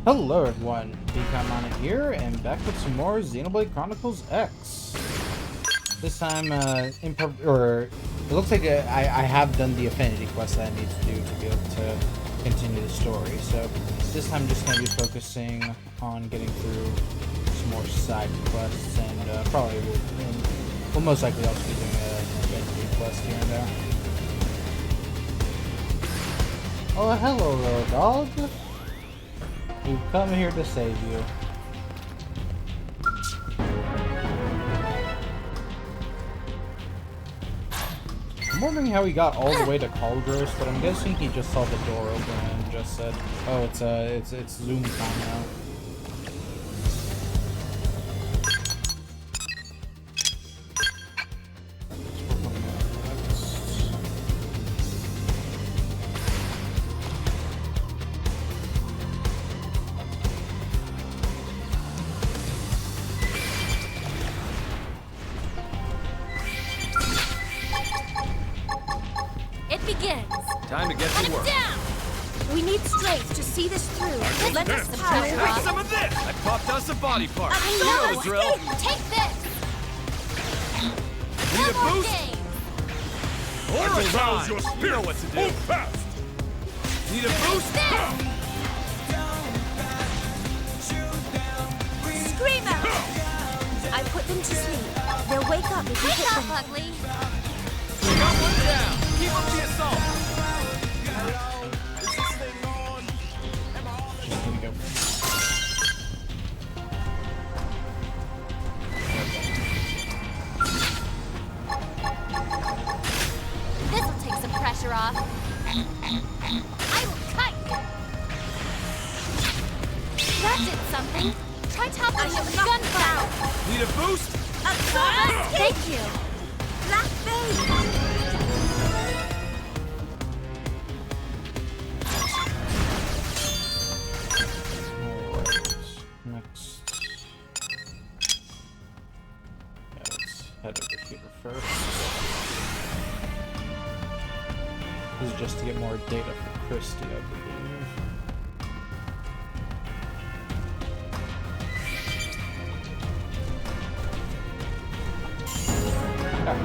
Hello everyone, Beacon here, and back with some more Xenoblade Chronicles X. This time, it looks like I have done the affinity quest that I need to do to be able to continue the story. So this time I'm just going to be focusing on getting through some more side quests, and we'll most likely also be doing an affinity quest here and there. Oh, hello little dog. We've come here to save you. I'm wondering how he got all the way to Cauldros, but I'm guessing he just saw the door open and just said, "Oh, it's Zoom time now." Time to get to work. Down. We need strength to see this through. Let us Take some of this! I popped us a body part. You know the drill. Take this. Need a boost? I will rouse your You know spirit. what to do. Hold fast. Need a boost? Scream out. I put them to sleep. They'll wake up if you hit them. Ugly. We got one down. Keep up the assault. Here we go. This'll take some pressure off. I will cut you. That did something. Try toppling it with gunfire. Need a boost? Thank you. Black Bay. Next. Yeah, let's head over here first. This is just to get more data for Christy, I believe. Ah.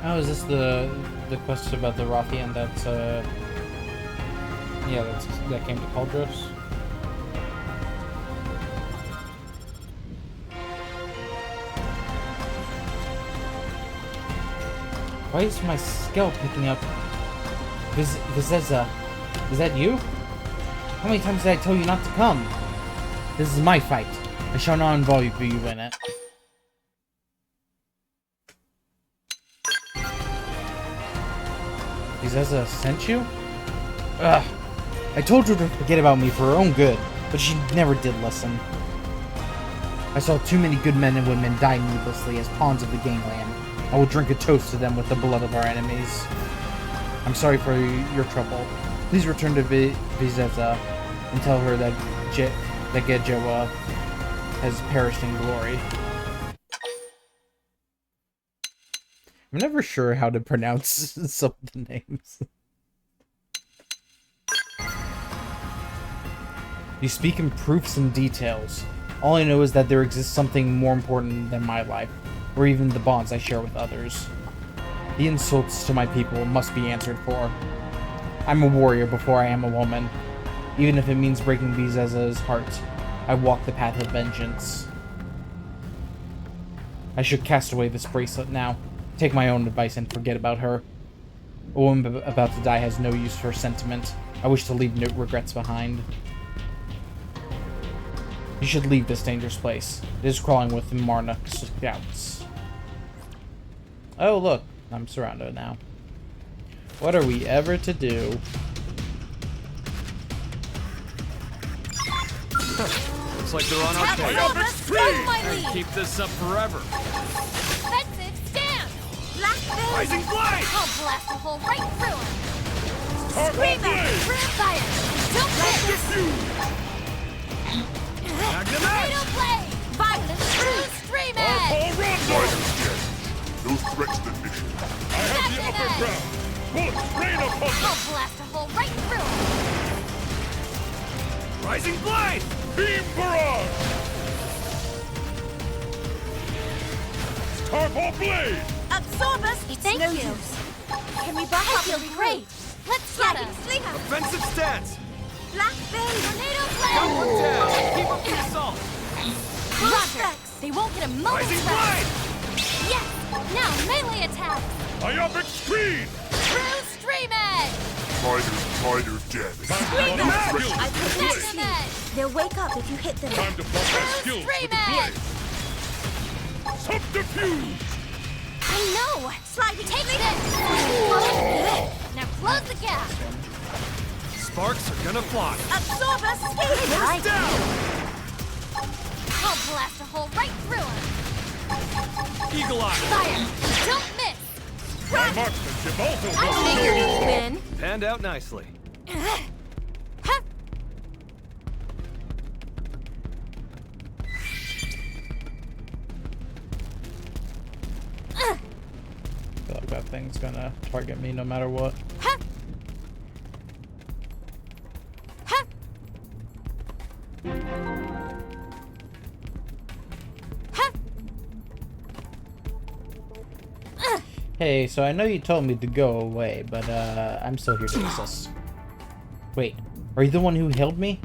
Oh, is this the quest about the Rothian that's yeah, that came to Cauldros? Why is my skill picking up? Vizeza, is that you? How many times did I tell you not to come? This is my fight. I shall not involve you in it. Vizeza sent you? Ugh. I told her to forget about me for her own good, but she never did listen. I saw too many good men and women die needlessly as pawns of the gangland. I will drink a toast to them with the blood of our enemies. I'm sorry for your trouble. Please return to Vizeza and tell her that Gejoa has perished in glory. I'm never sure how to pronounce some of the names. You speak in proofs and details. All I know is that there exists something more important than my life, or even the bonds I share with others. The insults to my people must be answered for. I'm a warrior before I am a woman. Even if it means breaking Vizeza's heart, I walk the path of vengeance. I should cast away this bracelet now. Take my own advice and forget about her. A woman about to die has no use for sentiment. I wish to leave no regrets behind. You should leave this dangerous place. It is crawling with Marna scouts. Oh, look. I'm surrounded now. What are we ever to do? Looks like they're on our tail. Gonna keep this up forever. Defensive stand! Black Veil! Rising Blade! I'll blast a hole right through him! Turbo Blade! Fire! Don't miss! Magnum Tornado Edge! Blade! Violent True Stream Edge! All Rondo! Riders dead. No threat to the mission. I have the upper ground. Bullets rain upon them. I'll blast a hole right through him! Rising Blade! Beam barrage! Turbo Blade! Absorb us! Thank you! Can we buff up? I feel great! Let's get him! Offensive stance! Black Veil! Tornado Got Blade! one down! Keep up the assault! Roger! They won't get a moment's Rising rest! Blade! Yes! Now melee attack! Myopic screen! True Stream Edge! Rider dead. Time to bump my I skills with the Magnum blade! Edge! They'll wake up if you hit them. Time to bump my skills with the blade! Subterfuge! I know! Sliding Take this! Now close the gap! Sparks are gonna fly! Absorb us! First down! I'll blast a hole right through him! Eagle Eye! Fire! Don't miss! My marksmanship also I goes figured you'd win! Panned out nicely. I feel like that thing's gonna target me no matter what. Hey, so I know you told me to go away, but I'm still here to assist. Wait, are you the one who hailed me?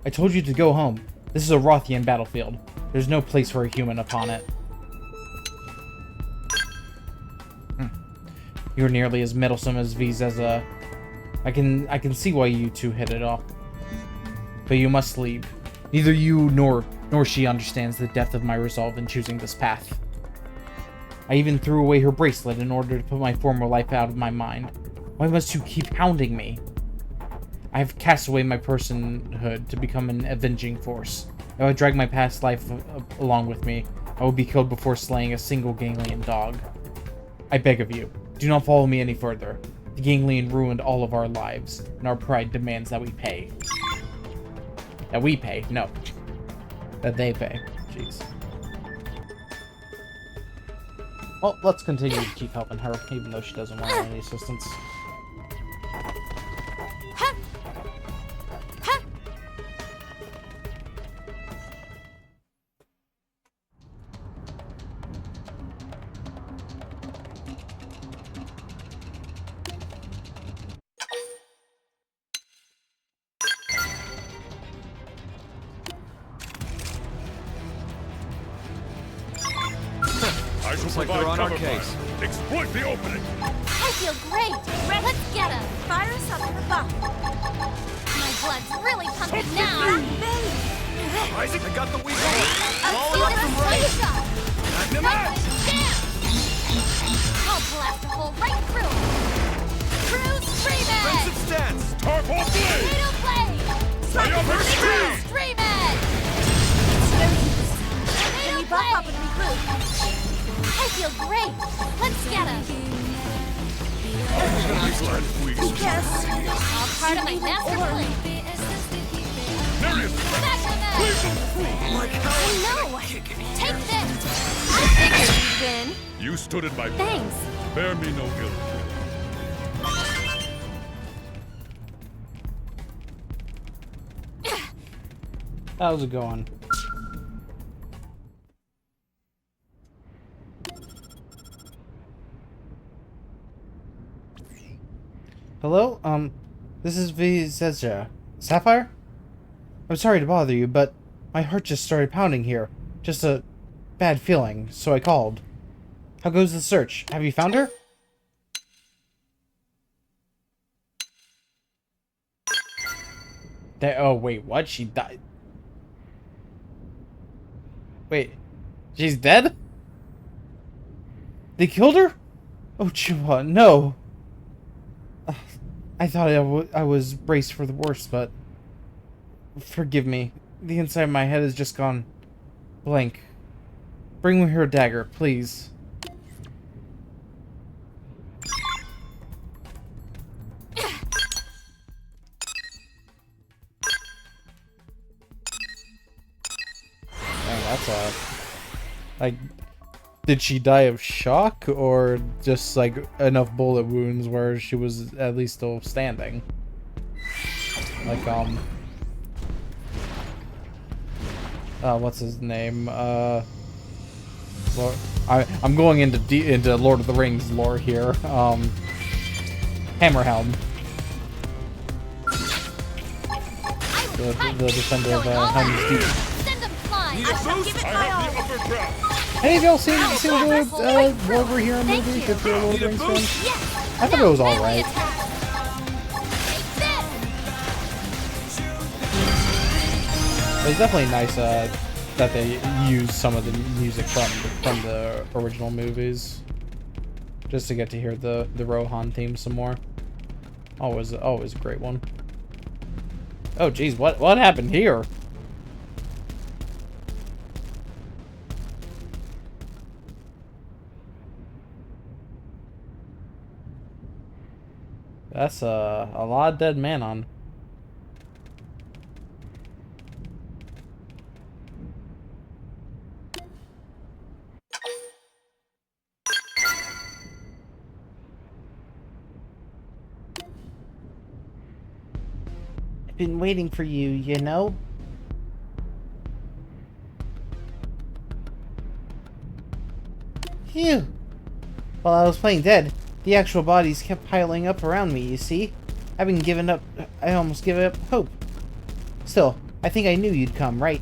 I told you to go home. This is a Rothian battlefield. There's no place for a human upon it. You're nearly as meddlesome as Vzeza. I can see why you two hit it off. But you must leave. Neither you nor she understands the depth of my resolve in choosing this path. I even threw away her bracelet in order to put my former life out of my mind. Why must you keep hounding me? I have cast away my personhood to become an avenging force. If I drag my past life along with me, I will be killed before slaying a single Ganglion dog. I beg of you, do not follow me any further. The Ganglion ruined all of our lives, and our pride demands that we pay. That we pay? No. That they pay. Jeez. Well, let's continue to keep helping her, even though she doesn't want any assistance. I shall Looks like they're provide on our cover case. fire. Exploit the opening! I feel great! Let's get him! Fire us up in the buff! My blood's really pumping now! Isaac, I got the weak one. I'll Follow up from right. Magnum Edge! I'll blast a hole right through him! True Stream Edge! Offensive stance! Turbo Blade! Tornado Blade! Myopic True screen! Stream Edge! It's no use! Tornado Blade! I feel great! Let's get him! Yes! All part of my master plan! Darius! Magnum Leave Edge! them! I know! Take this! I figured you'd win! You stood in my path. Thanks! Bear me no ill. How's it going? Hello? This is Vzeza. Sapphire? I'm sorry to bother you, but my heart just started pounding here. Just a bad feeling, so I called. How goes the search? Have you found her? Oh, wait, what? She died? Wait, she's dead? They killed her? Oh, Chua, no. I thought I was braced for the worst, but... Forgive me. The inside of my head has just gone blank. Bring me her dagger, please. That's like, did she die of shock or just like enough bullet wounds where she was at least still standing? Like, what's his name? Lord, I'm going into Lord of the Rings lore here. Hammerhelm. The defender of Helm's Deep. Hey, have y'all seen the War Over Here movie? The Lord of the Rings film? I thought it was alright. It's definitely nice that they use some of the music from the original movies, just to get to hear the Rohan theme some more. Always a great one. Oh geez, what happened here? That's a lot of dead man on. I've been waiting for you, you know? Phew. While I was playing dead, the actual bodies kept piling up around me, you see? I almost given up hope. Still, I think I knew you'd come, right?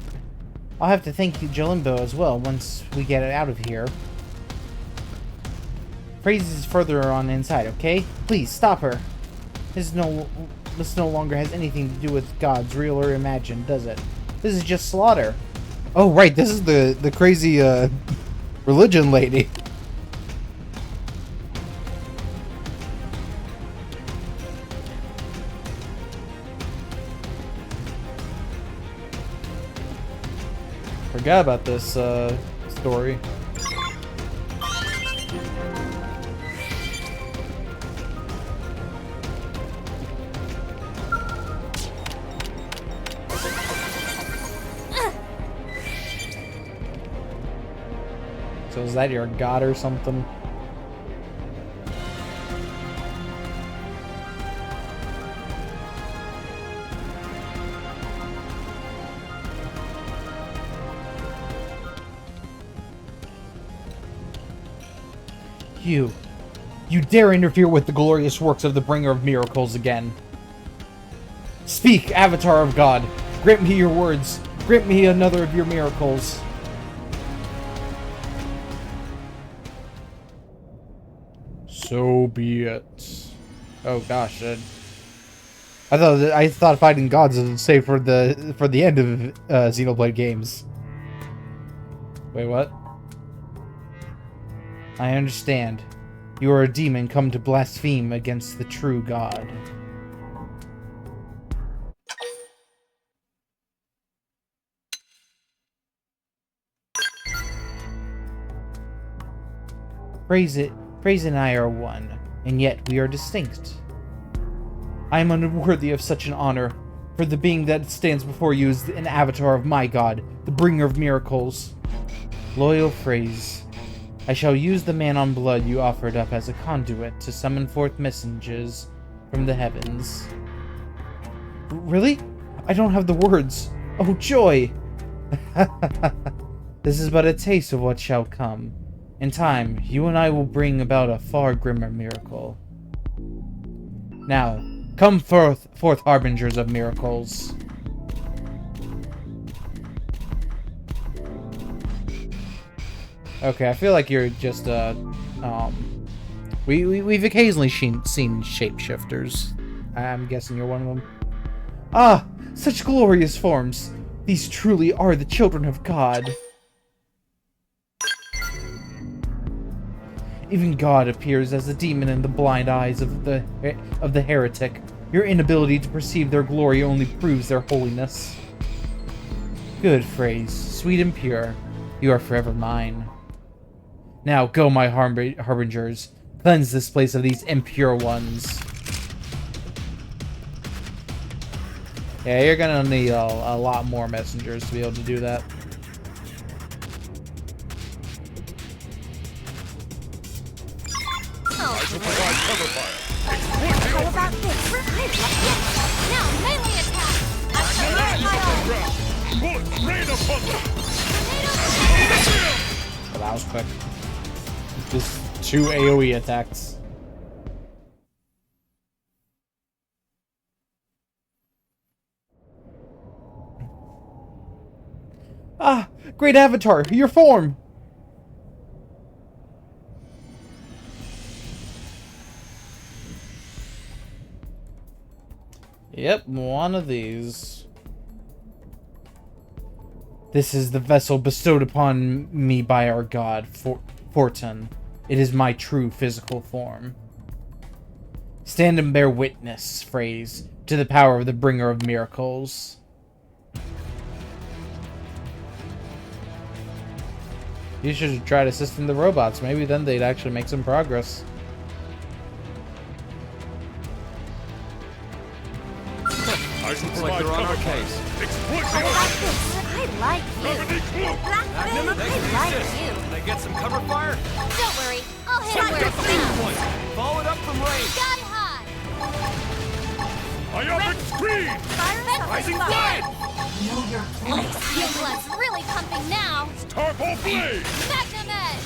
I'll have to thank you, Jalimbo, as well, once we get it out of here. Praise is further on inside, okay? Please, stop her. This no longer has anything to do with gods, real or imagined, does it? This is just slaughter. Oh, right, this is the crazy, religion lady. Forgot about this story. So is that your god or something? You dare interfere with the glorious works of the Bringer of Miracles again. Speak, Avatar of God. Grant me your words. Grant me another of your miracles. So be it. Oh gosh, I thought fighting gods was safe for the end of Xenoblade games. Wait, what? I understand. You are a demon come to blaspheme against the true God. Praise and I are one, and yet we are distinct. I am unworthy of such an honor, for the being that stands before you is an avatar of my God, the bringer of miracles. Loyal phrase. I shall use the man on blood you offered up as a conduit to summon forth messengers from the heavens. Really? I don't have the words. Oh, joy! This is but a taste of what shall come. In time, you and I will bring about a far grimmer miracle. Now, come forth harbingers of miracles. Okay, I feel like you're just, we've occasionally seen shapeshifters. I'm guessing you're one of them. Ah, such glorious forms. These truly are the children of God. Even God appears as a demon in the blind eyes of the heretic. Your inability to perceive their glory only proves their holiness. Good phrase, sweet and pure. You are forever mine. Now go, my harbingers. Cleanse this place of these impure ones. Yeah, you're gonna need a lot more messengers to be able to do that. I shall provide cover fire. How about this? Now, melee attack! Bullets rain upon them. Oh, that was quick. Just 2 AoE attacks. Ah, great avatar, your form! Yep, one of these. This is the vessel bestowed upon me by our god, Fortune. It is my true physical form. Stand and bear witness, phrase, to the power of the bringer of miracles. You should have tried assisting the robots. Maybe then they'd actually make some progress. Looks like they're on our case. How about this? I like you. Black Bay, I like you. They get some cover fire? Don't worry, I'll hit it where it's down. Point. Followed up from range. Sky high. Myopic screen! Rising tide! Know your place. Your blood's really pumping now. Starfall blade! Magnum Edge.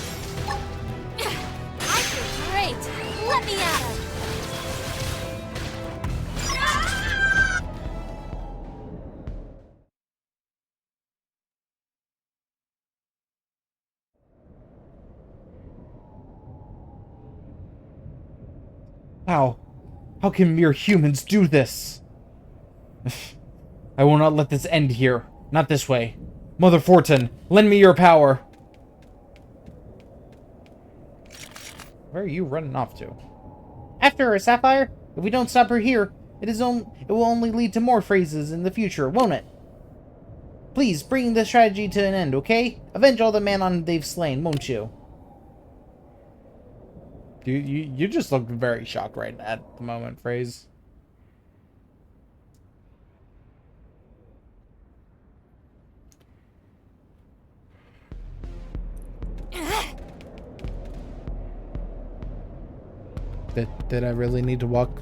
I feel great. Let me at him. How? How can mere humans do this? I will not let this end here. Not this way. Mother Fortune, lend me your power. Where are you running off to? After her, Sapphire. If we don't stop her here, it will only lead to more phrases in the future, won't it? Please, bring the strategy to an end, okay? Avenge all the man they've slain, won't you? You just look very shocked right at the moment, phrase. Did I really need to walk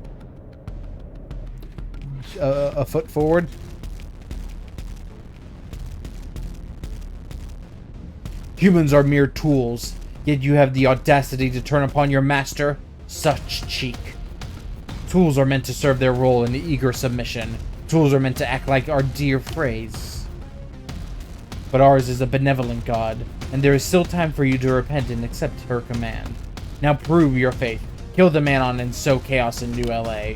a foot forward? Humans are mere tools, yet you have the audacity to turn upon your master? Such cheek. Tools are meant to serve their role in eager submission. Tools are meant to act like our dear phrase. But ours is a benevolent god, and there is still time for you to repent and accept her command. Now prove your faith. Kill the Manon and sow chaos in New LA.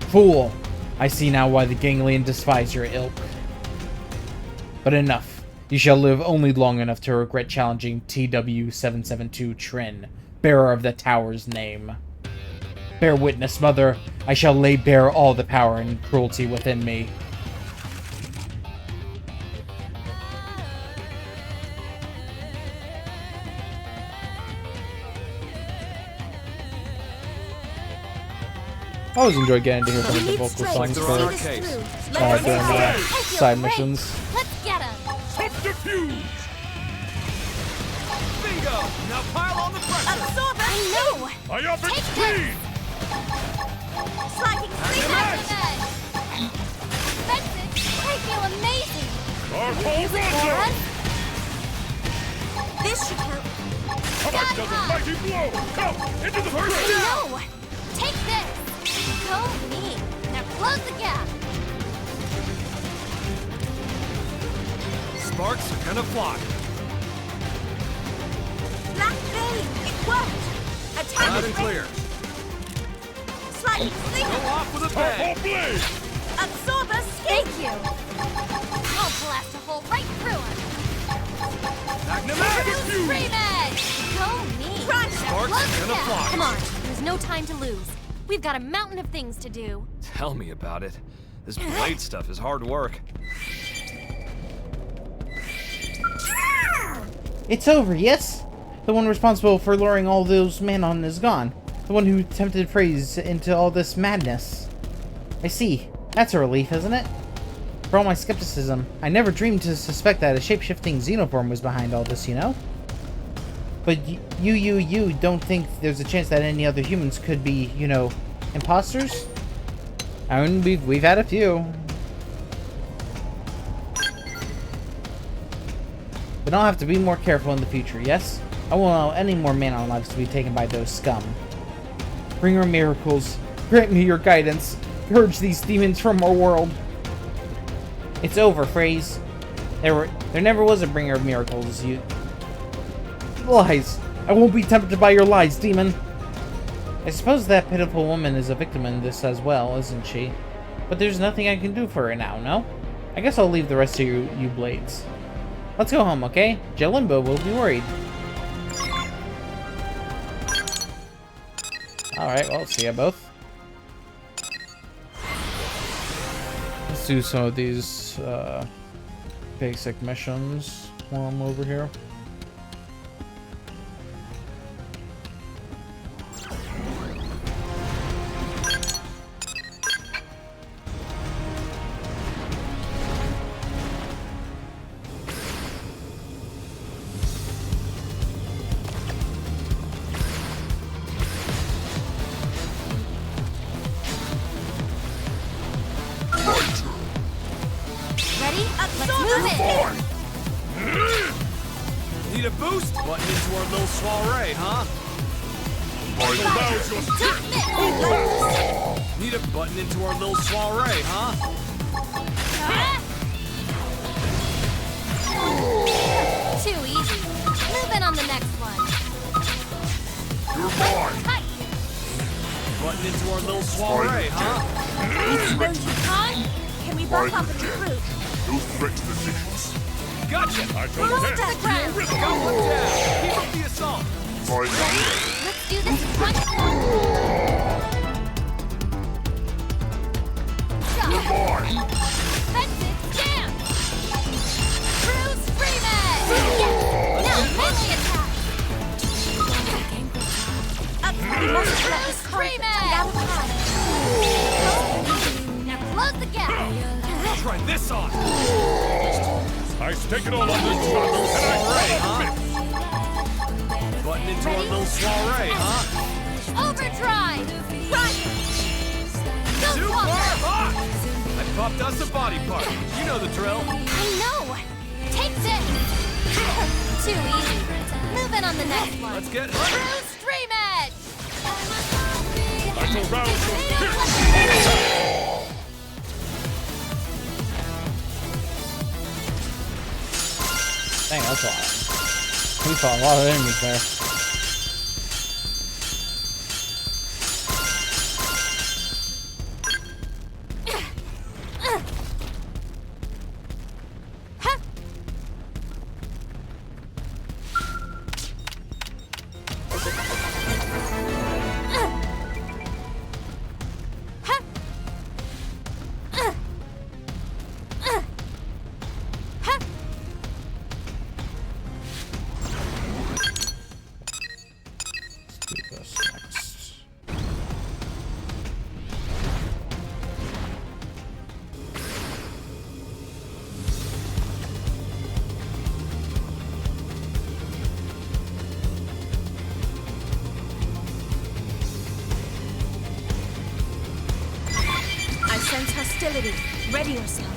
Fool! I see now why the Ganglion despise your ilk. But enough. You shall live only long enough to regret challenging TW-772 Trin, bearer of the tower's name. Bear witness, Mother. I shall lay bare all the power and cruelty within me. I always enjoy getting to hear some of the vocal songs for during side missions. Let's get him. Subterfuge! Bingo! Now pile on the pressure! Absorber. I know. Myopic Take screen! Sliding Magnum Edge. Benson, I feel amazing. Starfall Is it for Roger! us? This should help. How about does a mighty blow? Come, into the first I round! know. Take this. Go me. Now close the gap. Sparks are gonna fly. Black Bay, it worked. Loud and clear. Slightly sleep. Go off with a Turbo bang. blade! Absorber skin. Thank you. I'll blast a hole right through him. Magnum Scream edge. Go me. Sparks gonna fly. Come on. There's no time to lose. We've got a mountain of things to do. Tell me about it. This blade stuff is hard work. It's over, yes? The one responsible for luring all those men on is gone. The one who tempted Freeze into all this madness. I see. That's a relief, isn't it? For all my skepticism, I never dreamed to suspect that a shape-shifting xenoform was behind all this, you know? But you don't think there's a chance that any other humans could be, you know, imposters? I mean, we've had a few. But I'll have to be more careful in the future, yes? I won't allow any more man-on lives to be taken by those scum. Bringer of miracles, grant me your guidance. Purge these demons from our world. It's over, Phrase. There never was a bringer of miracles, you... Lies! I won't be tempted by your lies, demon! I suppose that pitiful woman is a victim in this as well, isn't she? But there's nothing I can do for her now, no? I guess I'll leave the rest of you blades. Let's go home, okay? Jalimbo will be worried. Alright, well, see ya both. Let's do some of these basic missions while I'm over here. Need a boost? Button into our little soiree, huh? Need a button into our little soiree, huh? Too easy. Move in on the next one. Hi. Button into our little soiree, huh? Can we buck up and recruit? No threat to the missions. Gotcha! I Roll shall it to the test ground. your rhythm! Got one down! Keep up the assault! Fine. Let's do this in one. Fence it down. Cruise Freeman. Now melee attack. Cruise Freeman. Now close the gap. Try this on! I stake it all on this battle, and I cannot miss! Button into our little soiree, huh? Overdrive. Run. Go Too swap. far hot! I popped us a body part. You know the drill. I know. Take this. Too easy. Move in on the next one. Let's get Cruise Stream Edge. I shall rouse your spirit! Dang, that's a lot. We saw a lot of enemies there. Sense hostility. Ready yourself.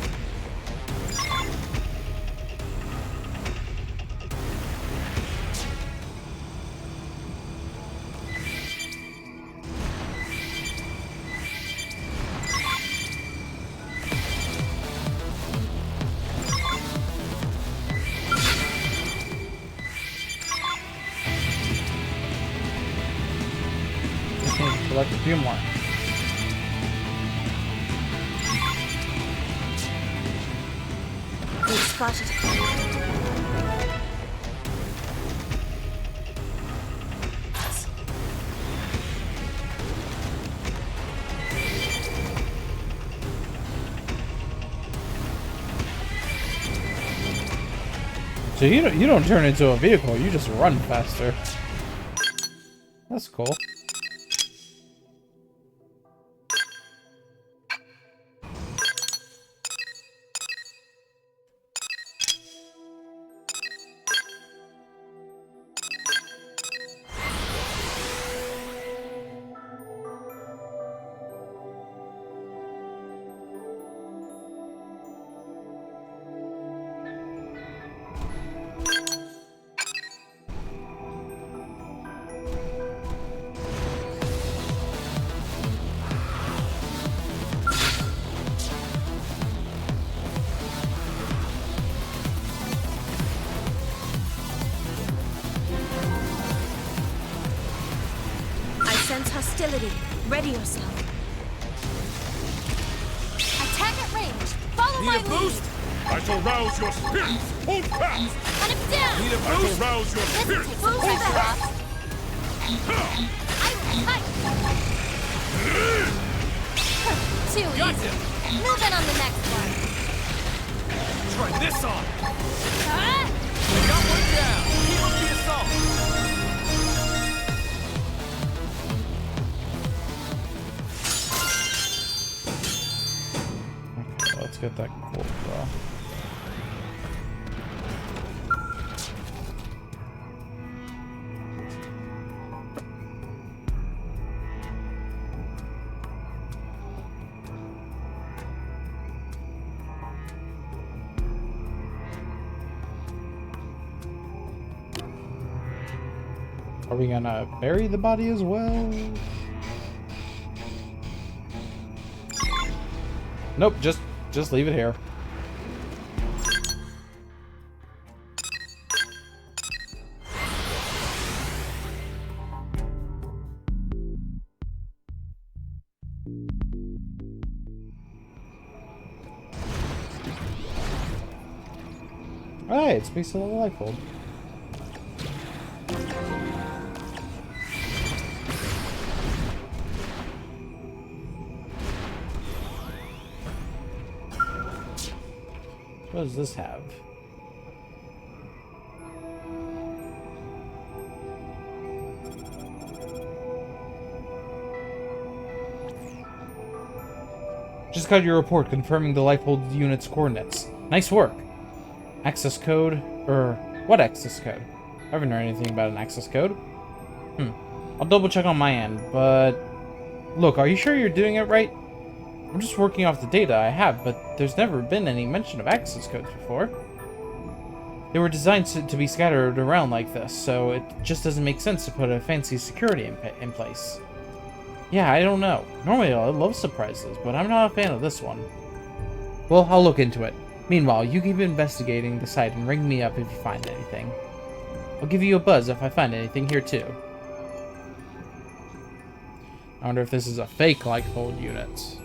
Select a few more. We've spotted it. So you don't turn into a vehicle, you just run faster. That's cool. Sense hostility. Ready yourself. Attack at range. Follow my Need a boost? lead. I shall rouse your spirits. Hold fast. Cut him down. Need a I shall boost? rouse your This spirits. takes Hold pressure fast. off. I will cut. Too easy. Move in on the next one. Try this on. Huh? We got one down. Keep up the assault. Let's get that gold though. Are we gonna bury the body as well? Nope, just leave it here. Alright, it's based on the life hold. What does this have? Just got your report confirming the Lifehold unit's coordinates. Nice work. Access code? What access code? I haven't heard anything about an access code. I'll double check on my end, but... Look, are you sure you're doing it right? I'm just working off the data I have, but there's never been any mention of access codes before. They were designed to be scattered around like this, so it just doesn't make sense to put a fancy security in place. Yeah, I don't know. Normally I love surprises, but I'm not a fan of this one. Well, I'll look into it. Meanwhile, you keep investigating the site and ring me up if you find anything. I'll give you a buzz if I find anything here too. I wonder if this is a fake Lifehold unit.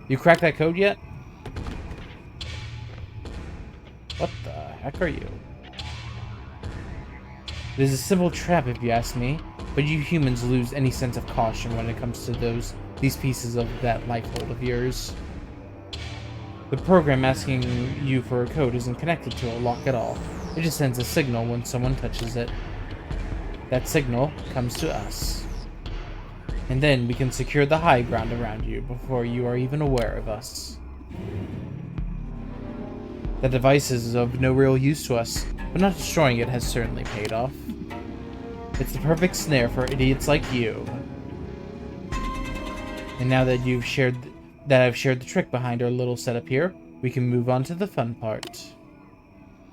You cracked that code yet? What the heck are you? It is a simple trap if you ask me, but you humans lose any sense of caution when it comes to these pieces of that Lifehold of yours. The program asking you for a code isn't connected to a lock at all. It just sends a signal when someone touches it. That signal comes to us. And then we can secure the high ground around you before you are even aware of us. The device is of no real use to us, but not destroying it has certainly paid off. It's the perfect snare for idiots like you. And now that I've shared the trick behind our little setup here, we can move on to the fun part.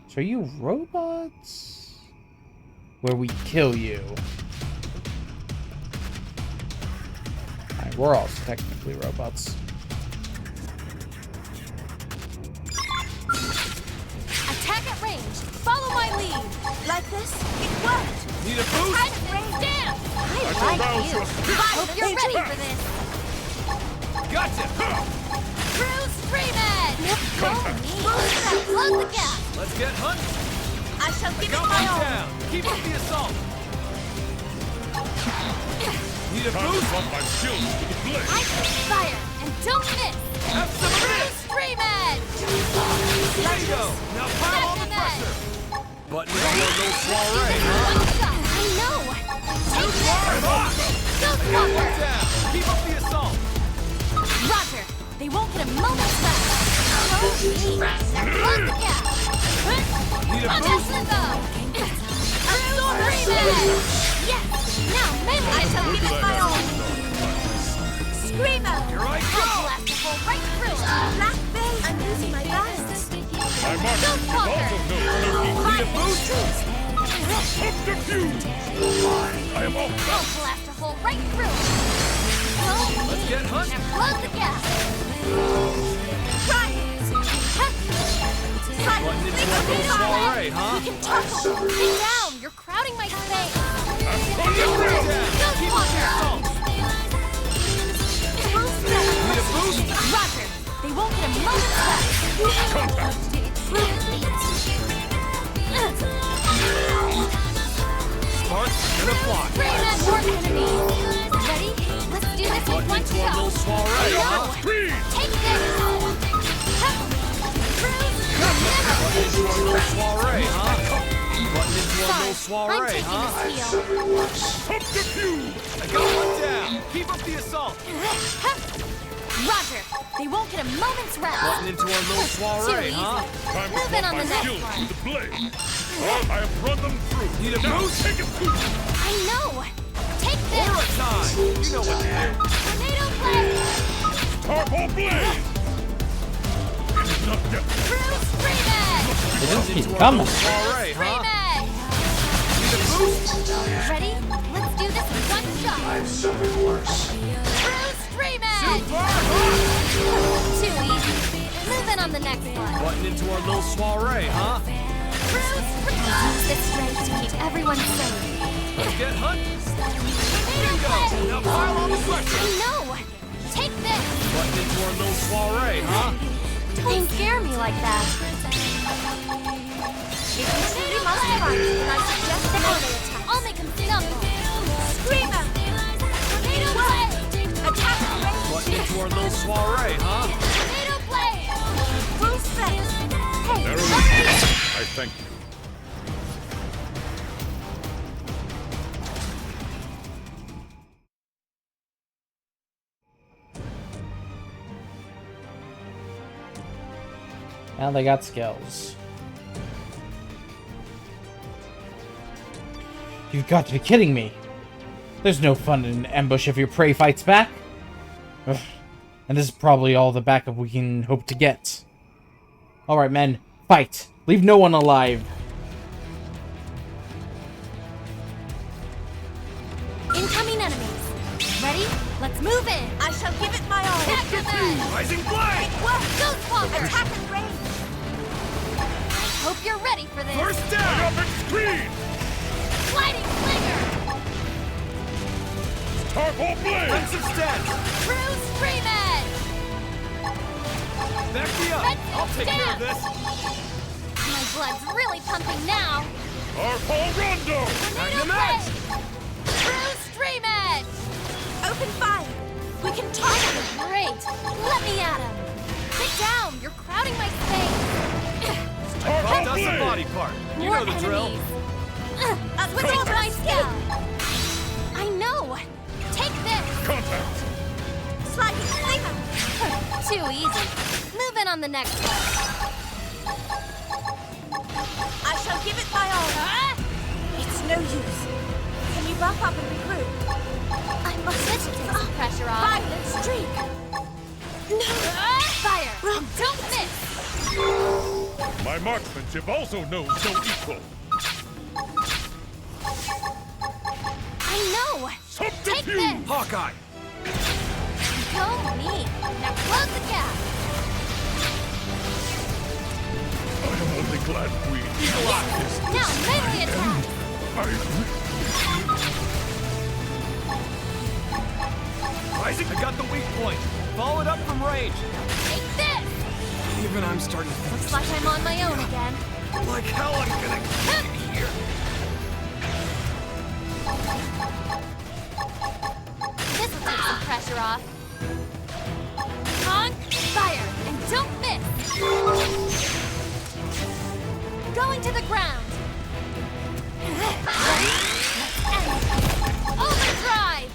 So are you robots? Where we kill you. Alright, we're also technically robots. Attack at range. Follow my lead. Like this? It worked. Need a boost? Time to stand. I shall like rouse you. your spirit. I hope you're ready for this. Gotcha! True Stream Edge. Go me. Close the gap. Let's get hunting! I shall give it Got my one all. down! Keep up the assault! Need a Time to boost? run my shield to the blade. I can fire and don't miss. Have some of True this! Stream Edge. Bingo! Now pile on the Second edge. pressure! Button is your little soiree, huh? One shot. I know. Take this. Go Got one Squawker. down! Keep up the assault! Roger. They won't get a moment's rest. Go me. Now close the gap. Need a Punch boost? Limbo. Stream Edge. Yes. Now melee. I shall give it my all. Screamo. Here I I'll go! blast a hole right through. Black Bay. I'm losing my balance. My marksmanship also knows no heat. Need a boost? Subterfuge! I am off. I'll blast a hole right through. Go Let's me. get hunting! Now close the gap. Try it. Button is your little soiree, huh? We can tussle. Get down. You're crowding my space. Got one down! Keep up the assault! Need a boost? Roger. They won't get a moment's rest. Contact! Sparks gonna fly! Bring that more enemies. Ready? Let's do this in Button one into a little shot. soiree, huh? Speed! Take this. Button into a little soiree, huh? Button into a little Sorry, I'm soiree, taking huh? this heel. Subterfuge! I got one down! Keep up the assault! Roger. They won't get a moment's rest. Button into our little soiree, Too huh? Time to Move in run on my the next shield one. to the blade. I have run them through. Need a Now boost? take it through. I know. Take this. Aura time! You know what to do! Tornado blade. Purple blade! It is not yet. True Stream Edge. They just Into keep our coming. little soiree, Stream huh? Edge. Need a boost? Ready? Let's do this in one shot. I've suffered worse. True Stream Edge. Super hot! Too easy. Move in on the next one. Button into our little soiree, huh? Use this strength to keep everyone safe. Let's get hunting! Tornado Now blade. pile on the pressure! I know. Take this. Button into our little soiree, huh? Don't scare me like that. If you truly must fight, then I suggest the melee attack. I'll make him stumble. Screamo! Tornado blade! Attack range Button into shift! our little soiree, huh? Tornado blade! Boost this! Hey, There let's it do is. it! I thank you. Now they got skills. You've got to be kidding me. There's no fun in an ambush if your prey fights back. Ugh. And this is probably all the backup we can hope to get. Alright, men. Fight. Leave no one alive. Incoming enemies. Ready? Let's move in. I shall give it my all. Attack them in. Rising blade! What? Go Squawker! Attack and range. I hope you're ready for this. First down! Epic screen! Sliding slinger. Purple blade! Crimson stance! True Stream Edge. Back me up! I'll take care of this! My blood's really pumping now. Purple rondo! Magnum Tornado Edge! blade. True Stream Edge. Open fire. We can talk. Great. Let me at him. Sit down. You're crowding my space. Bumped Purple us a blade! body part! You More know the drill! enemies. Switch to my skill. I know. Take this. Contact! Sliding slinger. Too easy. Move in on the next one. I shall give it my all. It's no use. Can you buff up and regroup? I must take some pressure off. Fire streak. No. Fire. And don't miss. My marksmanship also knows no equal. I know. Take Subterfuge! this. Hawkeye! Go me. Now close the gap. I'm only glad we Now, melee attack! Isaac, I got the weak point. Follow it up from range. Take this! Even I'm starting to think Looks like I'm on my own again. like hell I'm gonna get here. This will take some pressure off. Honk, fire, and don't miss! Going to the ground! Ready? Let's end it! Overdrive!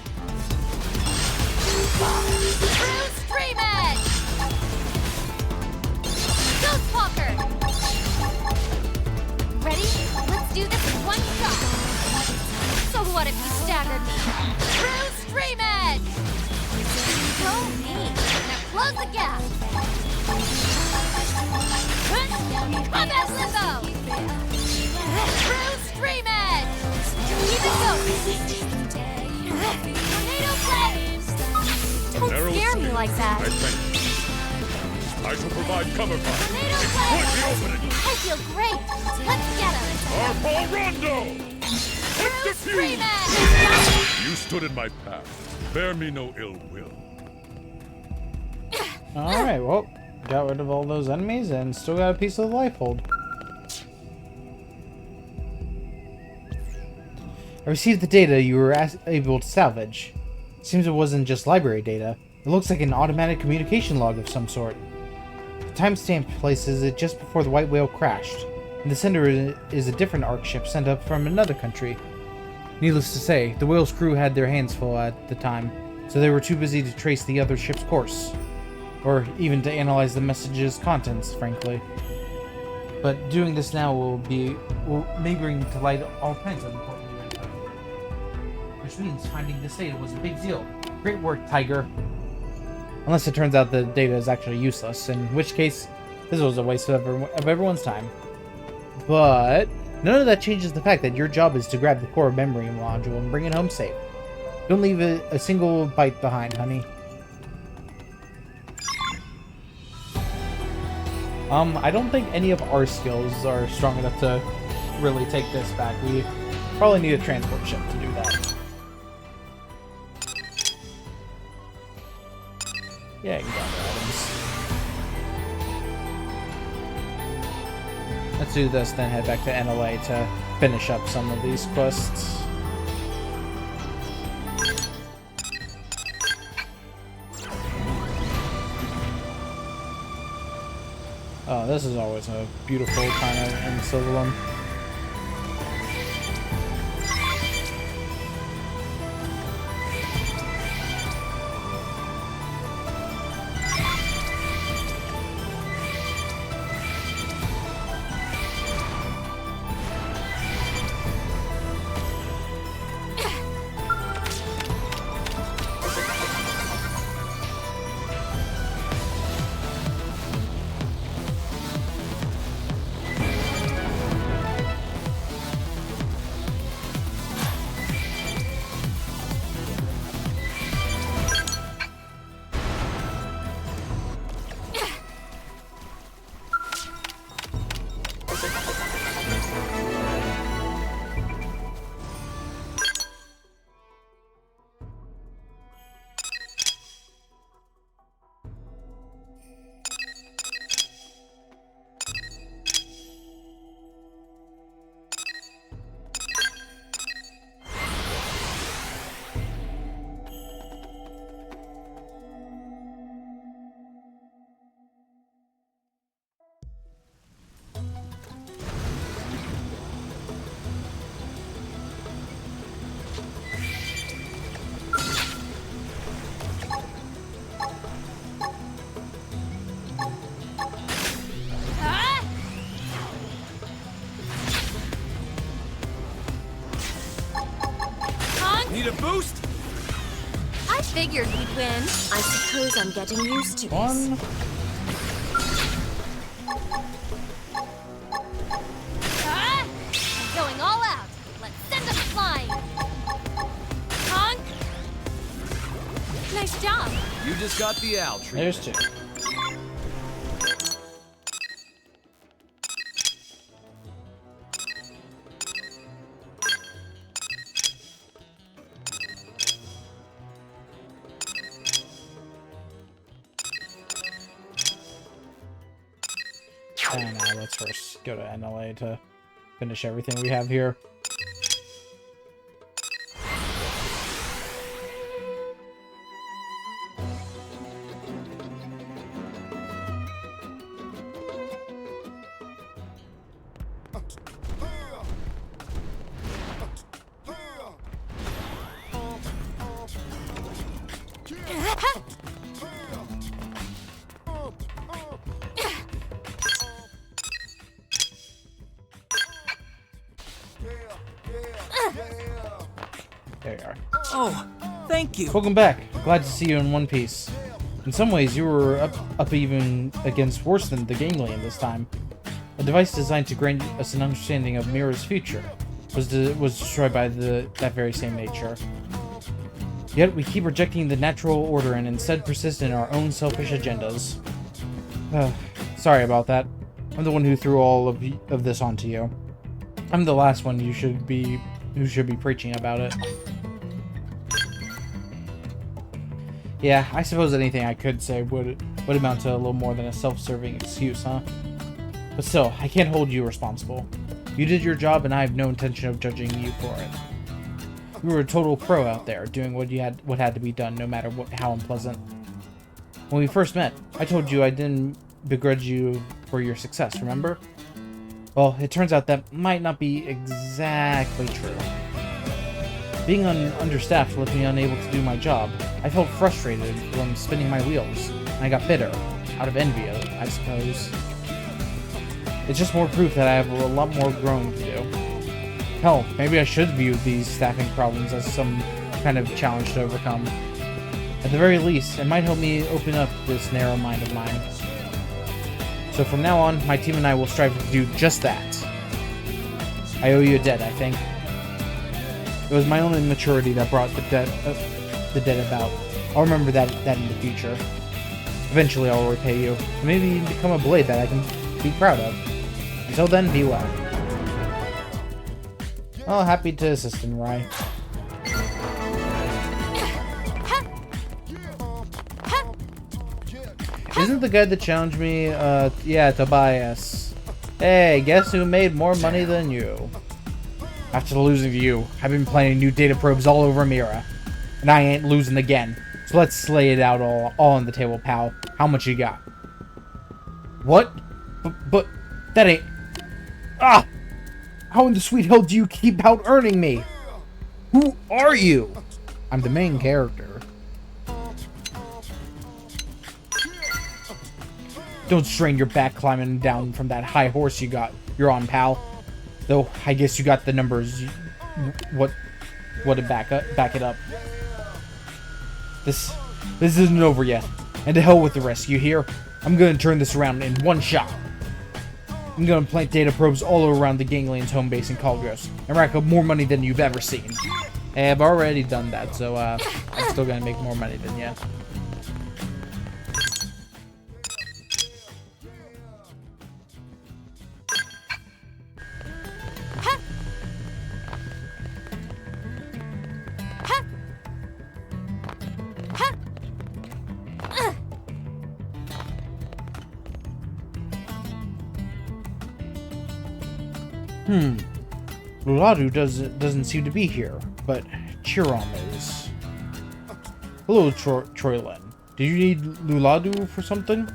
True Stream Edge! Ghost Walker! Ready? Let's do this in one shot! So what if you staggered me? True Stream Edge! Go me! Now close the gap! Combat Limbo! True Stream Edge! Keep it going! Tornado Blade! Don't scare me like that! I thank you. I shall provide cover fire. Tornado Exploit Blade! the opening. I feel great! Let's get him! Harpo Rondo! True Stream Defuse! Edge! You stood in my path. Bear me no ill will. Alright, well, got rid of all those enemies and still got a piece of the life hold. I received the data you were able to salvage. Seems it wasn't just library data. It looks like an automatic communication log of some sort. The timestamp places it just before the White Whale crashed, and the sender is a different ARC ship sent up from another country. Needless to say, the Whale's crew had their hands full at the time, so they were too busy to trace the other ship's course. Or even to analyze the message's contents, frankly. But doing this now may bring to light all kinds of important new info. Which means finding this data was a big deal. Great work, Tiger. Unless it turns out the data is actually useless, in which case, this was a waste of everyone's time. But none of that changes the fact that your job is to grab the core memory module and bring it home safe. Don't leave a single bite behind, honey. I don't think any of our skills are strong enough to really take this back. We probably need a transport ship to do that. Yeah, you got items. Let's do this, then head back to NLA to finish up some of these quests. Oh, this is always a beautiful kind of Encylon. Need a boost? I figured we'd win. I suppose I'm getting used to this. Ah! I'm going all out. Let's send them flying. Honk. Nice job. You just got the owl treatment. There's two. And let's first go to NLA to finish everything we have here. There you are. Oh, thank you. Welcome back. Glad to see you in one piece. In some ways, you were up even against worse than the Ganglion this time. A device designed to grant us an understanding of Mira's future was destroyed by that very same nature. Yet we keep rejecting the natural order and instead persist in our own selfish agendas. Sorry about that. I'm the one who threw all of this onto you. I'm the last one who should be preaching about it. Yeah, I suppose anything I could say would amount to a little more than a self-serving excuse, huh? But still, I can't hold you responsible. You did your job, and I have no intention of judging you for it. You were a total pro out there, doing what had to be done, no matter how unpleasant. When we first met, I told you I didn't begrudge you for your success, remember? Well, it turns out that might not be exactly true. Being understaffed left me unable to do my job. I felt frustrated from spinning my wheels, and I got bitter, out of envy, I suppose. It's just more proof that I have a lot more growing to do. Hell, maybe I should view these staffing problems as some kind of challenge to overcome. At the very least, it might help me open up this narrow mind of mine. So from now on, my team and I will strive to do just that. I owe you a debt, I think. It was my own immaturity that brought the debt about. I'll remember that in the future. Eventually I'll repay you, and maybe even become a blade that I can be proud of. Until then, be well. Oh, happy to assist him, Rai. Isn't the guy that challenged me, yeah, Tobias. Hey, guess who made more money than you? After losing to you, I've been planting new data probes all over Mira. And I ain't losing again. So let's lay it out all on the table, pal. How much you got? What? But that ain't... Ah! How in the sweet hell do you keep out earning me? Who are you? I'm the main character. Don't strain your back climbing down from that high horse you're on, pal. Though I guess you got the numbers. What to back it up? This isn't over yet. And to hell with the rest, you hear? I'm gonna turn this around in one shot. I'm gonna plant data probes all around the Ganglion's home base in Caldros and rack up more money than you've ever seen. Hey, I've already done that, so I'm still gonna make more money than you. Luladu doesn't seem to be here, but Chiron is. Hello, Troylen. Did you need Luladu for something?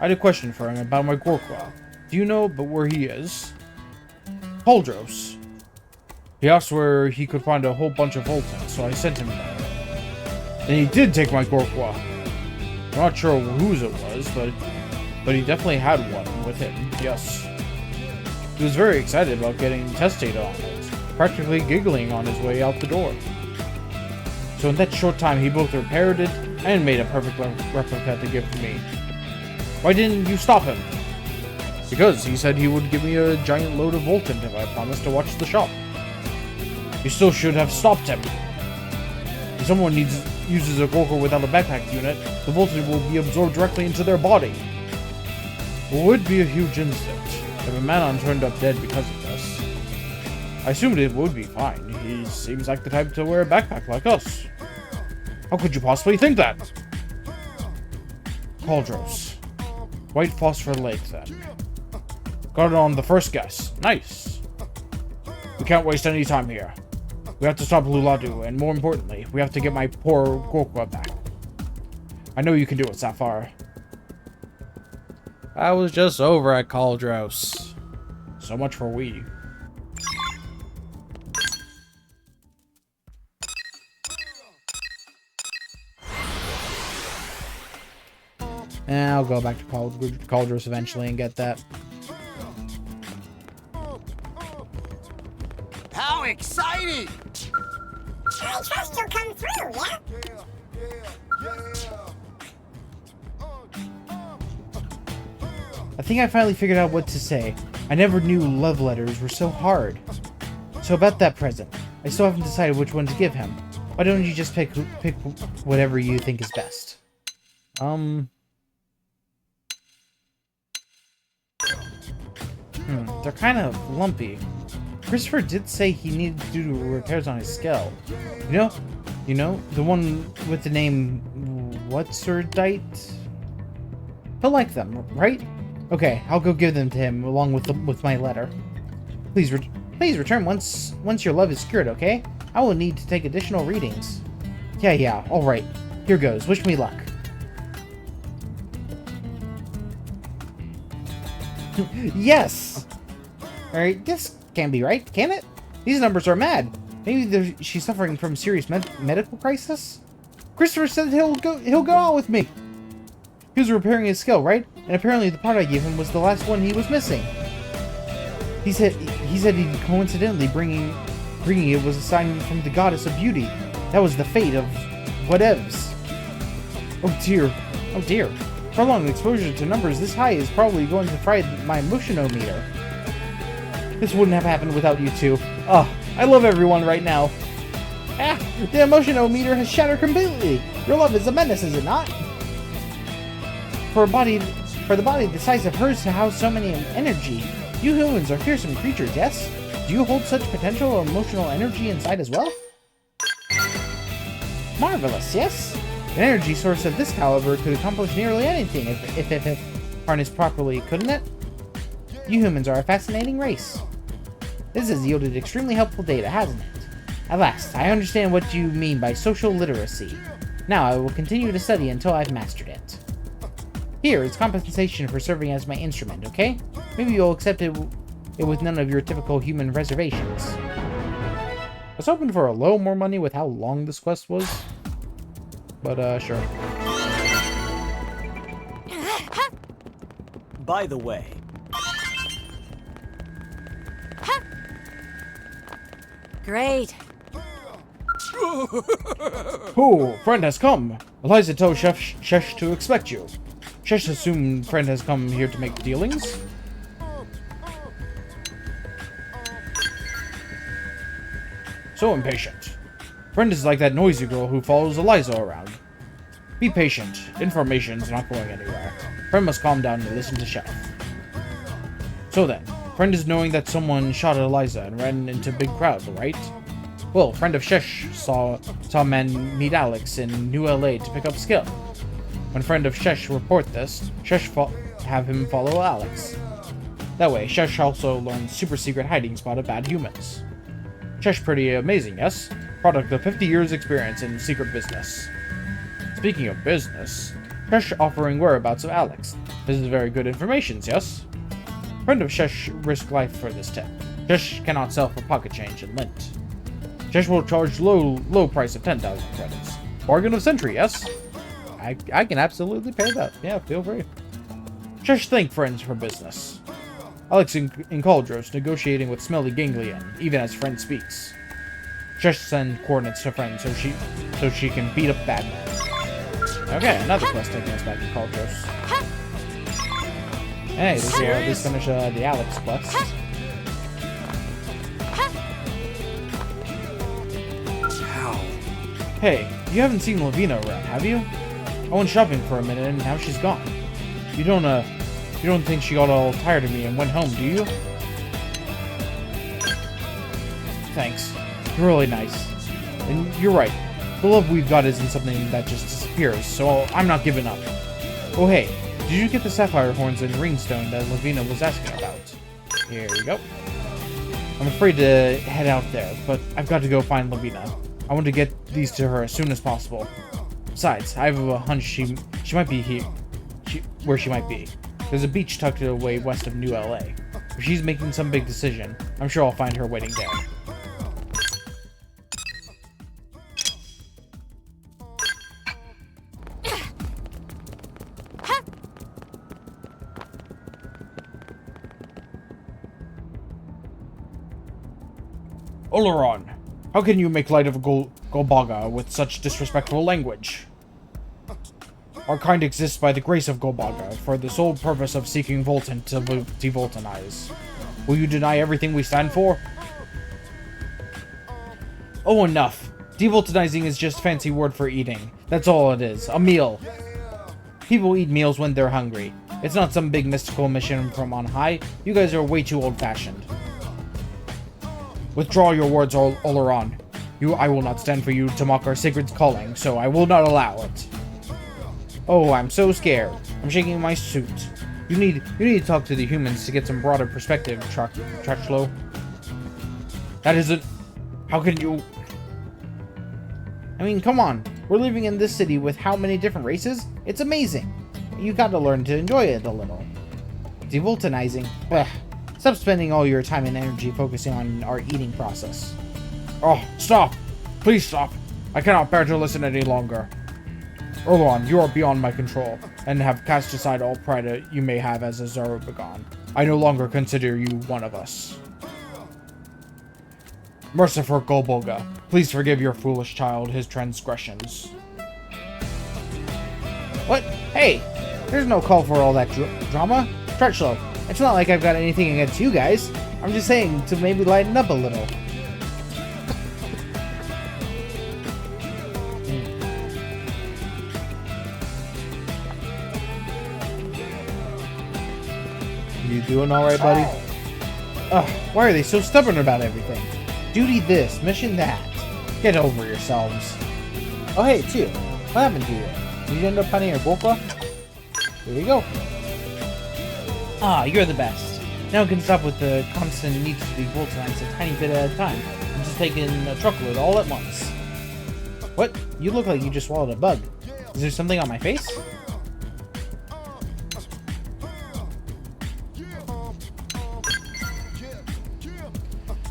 I had a question for him about my Gorkwa. Do you know but where he is? Holdros. He asked where he could find a whole bunch of Voltons, so I sent him there. And he did take my Gorkwa. I'm not sure whose it was, but he definitely had one with him, yes. He was very excited about getting test data on it, practically giggling on his way out the door. So in that short time, he both repaired it and made a perfect replica to give to me. Why didn't you stop him? Because he said he would give me a giant load of Voltant if I promised to watch the shop. You still should have stopped him. If someone uses a Gorko without a backpack unit, the Voltant will be absorbed directly into their body. It would be a huge incident if a Manon turned up dead because of this. I assumed it would be fine. He seems like the type to wear a backpack like us. How could you possibly think that? Caldros. White Phosphor Lake, then. Got it on the first guess. Nice. We can't waste any time here. We have to stop Luladu, and more importantly, we have to get my poor Gorkwa back. I know you can do it, Sapphire. I was just over at Cauldros. So much for we. And I'll go back to Cauldros eventually and get that. How exciting! I trust you'll come through, yeah? I think I finally figured out what to say. I never knew love letters were so hard. So about that present, I still haven't decided which one to give him. Why don't you just pick whatever you think is best? They're kind of lumpy. Christopher did say he needed to do repairs on his skull. You know, the one with the name Whatserdite? He'll like them, right? Okay, I'll go give them to him along with my letter. Please return once your love is cured, okay? I will need to take additional readings. Yeah, all right. Here goes. Wish me luck. Yes. All right, this can't be right, can it? These numbers are mad. Maybe she's suffering from serious medical crisis. Christopher said he'll go out with me. He was repairing his skill, right? And apparently the part I gave him was the last one he was missing. He said he'd coincidentally bringing it was a sign from the goddess of beauty. That was the fate of whatevs. Oh dear. Prolonged exposure to numbers this high is probably going to fry my emotionometer. This wouldn't have happened without you two. Oh, I love everyone right now. Ah, the emotionometer has shattered completely. Your love is a menace, is it not? For the body the size of hers to house so many energy, you humans are fearsome creatures, yes? Do you hold such potential emotional energy inside as well? Marvelous, yes? An energy source of this caliber could accomplish nearly anything if harnessed properly, couldn't it? You humans are a fascinating race. This has yielded extremely helpful data, hasn't it? At last, I understand what you mean by social literacy. Now I will continue to study until I've mastered it. Here is compensation for serving as my instrument, okay? Maybe you'll accept it with none of your typical human reservations. I was hoping for a little more money with how long this quest was. But, sure. By the way... Great. Oh, friend has come. Eliza told Shesh to expect you. Shesh assumed friend has come here to make dealings. So impatient. Friend is like that noisy girl who follows Eliza around. Be patient. Information's not going anywhere. Friend must calm down and listen to Shesh. So then, friend is knowing that someone shot at Eliza and ran into a big crowd, right? Well, friend of Shesh saw a man meet Alex in New LA to pick up skill. When friend of Shesh report this, Shesh have him follow Alex. That way, Shesh also learns super secret hiding spot of bad humans. Shesh pretty amazing, yes? Product of 50 years experience in secret business. Speaking of business, Shesh offering whereabouts of Alex. This is very good information, yes? Friend of Shesh risk life for this tip. Shesh cannot sell for pocket change and lint. Shesh will charge low price of 10,000 credits. Bargain of century, yes? I can absolutely pay that. Yeah, feel free. Shesh thank friends for business. Alex in Cauldros negotiating with Smelly Ganglion, even as friend speaks. Shesh send coordinates to friend so she can beat up bad men. Okay, another quest taking us back to Cauldros. Hey, this will at least finish the Alex quest. Hey, you haven't seen Lavina around, have you? I went shopping for a minute and now she's gone. You don't think she got all tired of me and went home, do you? Thanks. You're really nice. And you're right. The love we've got isn't something that just disappears, so I'm not giving up. Oh hey, did you get the sapphire horns and ringstone that Lavina was asking about? Here we go. I'm afraid to head out there, but I've got to go find Lavina. I want to get these to her as soon as possible. Besides, I have a hunch she might be here. Where she might be. There's a beach tucked away west of New LA. If she's making some big decision, I'm sure I'll find her waiting there. Oleron, how can you make light of Golbaga with such disrespectful language? Our kind exists by the grace of Golbaga, for the sole purpose of seeking Voltan to devoltanize. Will you deny everything we stand for? Oh, enough. Devoltanizing is just a fancy word for eating. That's all it is. A meal. People eat meals when they're hungry. It's not some big mystical mission from on high. You guys are way too old-fashioned. Withdraw your words, Oleron. I will not stand for you to mock our sacred calling, so I will not allow it. Oh, I'm so scared. I'm shaking my suit. You need to talk to the humans to get some broader perspective, Trachlo. That isn't... How can you... I mean, come on. We're living in this city with how many different races? It's amazing. You gotta learn to enjoy it a little. Devoltanizing? Ugh. Stop spending all your time and energy focusing on our eating process. Oh, stop! Please stop! I cannot bear to listen any longer. Erlon, you are beyond my control, and have cast aside all pride you may have as a Zarubagon. I no longer consider you one of us. Merciful Golboga, please forgive your foolish child his transgressions. What? Hey! There's no call for all that drama. Trachlo, it's not like I've got anything against you guys. I'm just saying to maybe lighten up a little. You doing alright, buddy? Ugh, why are they so stubborn about everything? Duty this, mission that. Get over yourselves. Oh hey, Tio. What happened to you? Did you end up finding your Gopa? Here we go. Ah, you're the best. Now we can stop with the constant need to be Voltanized a tiny bit at a time, and just take in a truckload all at once. What? You look like you just swallowed a bug. Is there something on my face?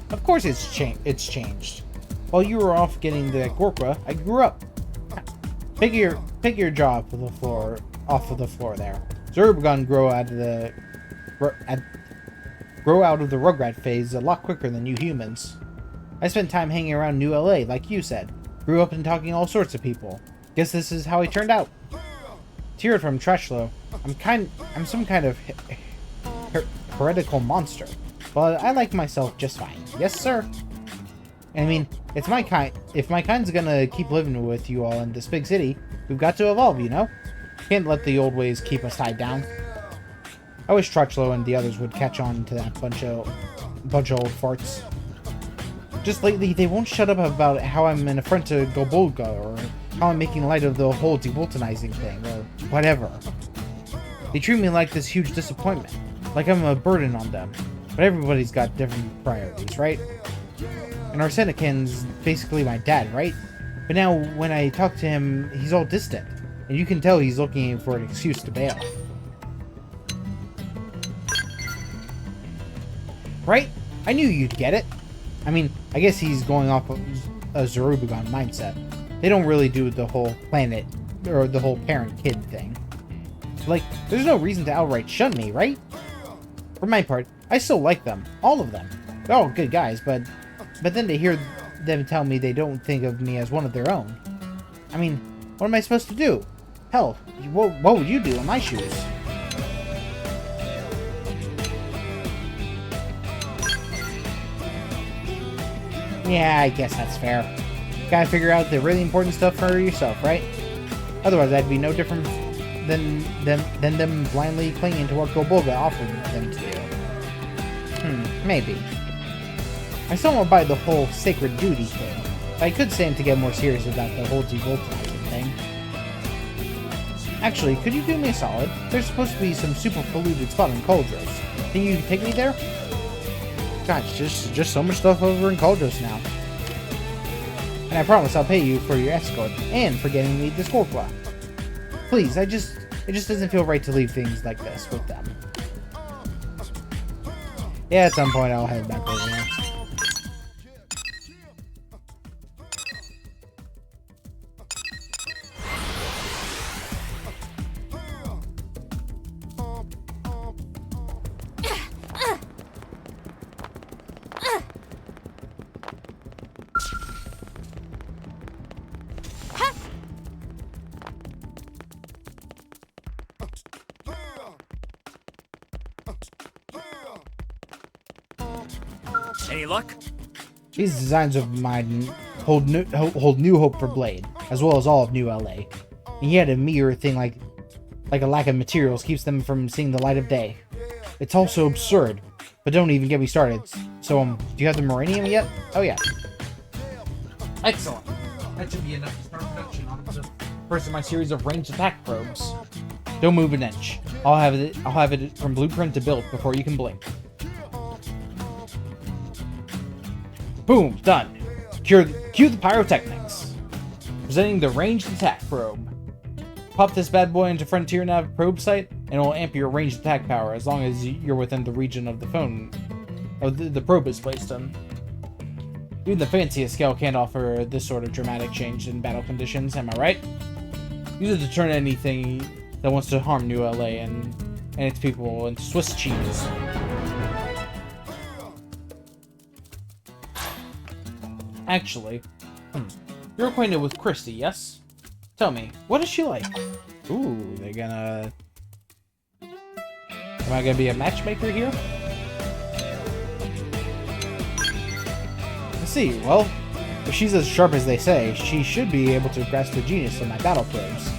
Of course it's changed. While you were off getting the Gorka, I grew up. Pick your jaw off of the floor there. Zarubagon grow out of the Rugrat phase a lot quicker than you humans. I spent time hanging around New LA, like you said. Grew up and talking to all sorts of people. Guess this is how I turned out. To hear it from Trachlo, I'm some kind of heretical monster. But I like myself just fine. Yes, sir. I mean, it's my kind. If my kind's gonna keep living with you all in this big city, we've got to evolve, you know? Can't let the old ways keep us tied down. I wish Trachlo and the others would catch on to that bunch of old farts. Just lately, they won't shut up about how I'm an affront to Golboga, or how I'm making light of the whole devoltanizing thing, or whatever. They treat me like this huge disappointment, like I'm a burden on them. But everybody's got different priorities, right? And Arsenican's basically my dad, right? But now, when I talk to him, he's all distant. And you can tell he's looking for an excuse to bail. Right? I knew you'd get it. I mean, I guess he's going off of a Zarubagon mindset. They don't really do the whole planet, or the whole parent-kid thing. Like, there's no reason to outright shun me, right? For my part, I still like them. All of them. They're all good guys, but then to hear them tell me they don't think of me as one of their own. I mean, what am I supposed to do? Hell, what would you do in my shoes? Yeah, I guess that's fair. Gotta figure out the really important stuff for yourself, right? Otherwise, I'd be no different than them blindly clinging to what Golboga offered them to do. Maybe. I still won't buy the whole sacred duty thing. I could stand to get more serious about the whole devoltanizing thing. Actually, could you do me a solid? There's supposed to be some super polluted spot in Coldros. Think you can take me there? Gosh, just so much stuff over in Cauldros now. And I promise I'll pay you for your escort and for getting me the Scorpla. Please, it just doesn't feel right to leave things like this with them. Yeah, at some point I'll head back over there. Any luck? These designs of mine hold new hope for Blade, as well as all of New LA. And yet a mere thing like a lack of materials keeps them from seeing the light of day. It's also absurd, but don't even get me started. So, do you have the Moranium yet? Oh yeah. Excellent. That should be enough to start production on the first of my series of ranged attack probes. Don't move an inch. I'll have it from blueprint to build before you can blink. Boom, done. Cue the pyrotechnics. Presenting the ranged attack probe. Pop this bad boy into Frontier Nav probe site, and it will amp your ranged attack power as long as you're within the region of the phone the probe is placed in. Even the fanciest scale can't offer this sort of dramatic change in battle conditions, am I right? Use it to turn anything that wants to harm New LA and its people into Swiss cheese. Actually, you're acquainted with Christy, yes? Tell me, what is she like? Ooh, they're gonna... Am I gonna be a matchmaker here? Let's see, well, if she's as sharp as they say, she should be able to grasp the genius of my battle probes.